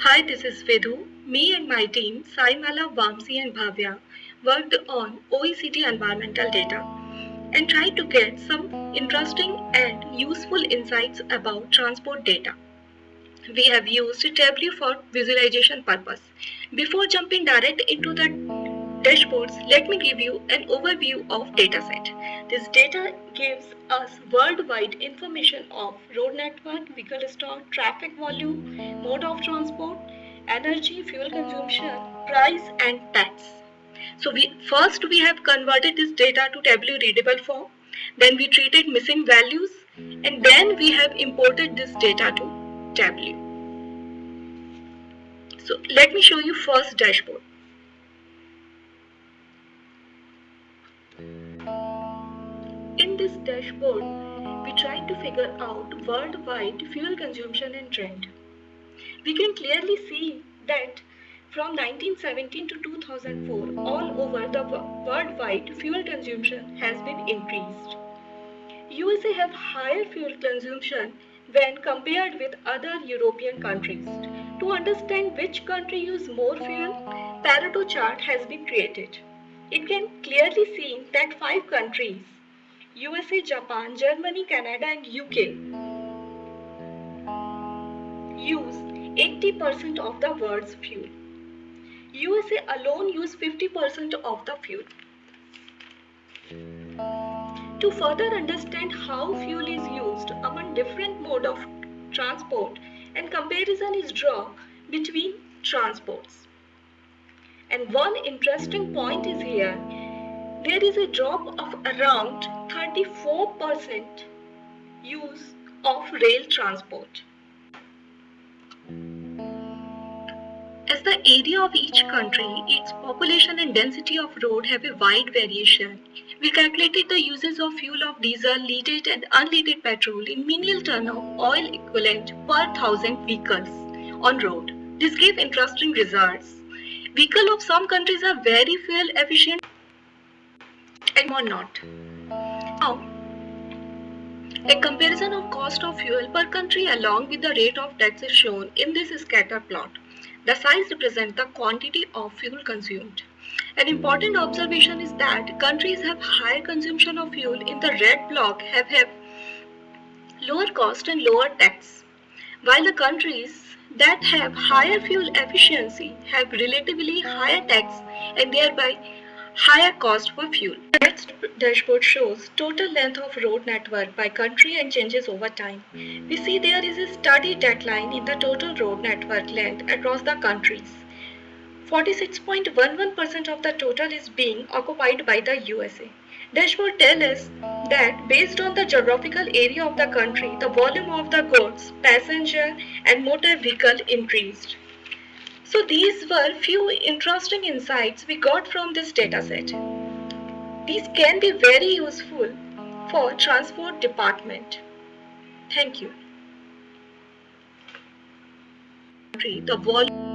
Hi, this is Vidhu. Me and my team, Saimala, Vamsi, and Bhavya, worked on OECD environmental data and tried to get some interesting and useful insights about transport data. We have used Tableau for visualization purpose. Before jumping direct into the dashboards, let me give you an overview of dataset. This data gives us worldwide information of road network, vehicle stock, traffic volume, mode of transport, energy, fuel consumption, price and tax. So we have converted this data to Tableau readable form, then we treated missing values, and then we have imported this data to Tableau. So let me show you first dashboard. In this dashboard, we tried to figure out worldwide fuel consumption and trend. We can clearly see that from 1917 to 2004, all over the worldwide fuel consumption has been increased. USA have higher fuel consumption when compared with other European countries. To understand which country use more fuel, Pareto chart has been created. It can clearly see that 5 countries USA, Japan, Germany, Canada and UK use 80% of the world's fuel. USA alone use 50% of the fuel. To further understand how fuel is used among different modes of transport, and comparison is drawn between transports. And one interesting point is here, there is a drop of around 34% use of rail transport. As the area of each country, its population and density of road have a wide variation, we calculated the uses of fuel of diesel, leaded and unleaded petrol in million ton of oil equivalent per 1000 vehicles on road. This gave interesting results. Vehicles of some countries are very fuel efficient and more not. Now, a comparison of cost of fuel per country along with the rate of tax is shown in this scatter plot. The size represents the quantity of fuel consumed. An important observation is that countries have higher consumption of fuel in the red block have lower cost and lower tax, while the countries that have higher fuel efficiency have relatively higher tax and thereby higher cost for fuel. The next dashboard shows total length of road network by country and changes over time. We see there is a steady decline in the total road network length across the countries. 46.11% of the total is being occupied by the USA. Dashboard tells us that based on the geographical area of the country, the volume of the goods, passenger and motor vehicle increased. So these were few interesting insights we got from this dataset. These can be very useful for transport department. Thank you. The volume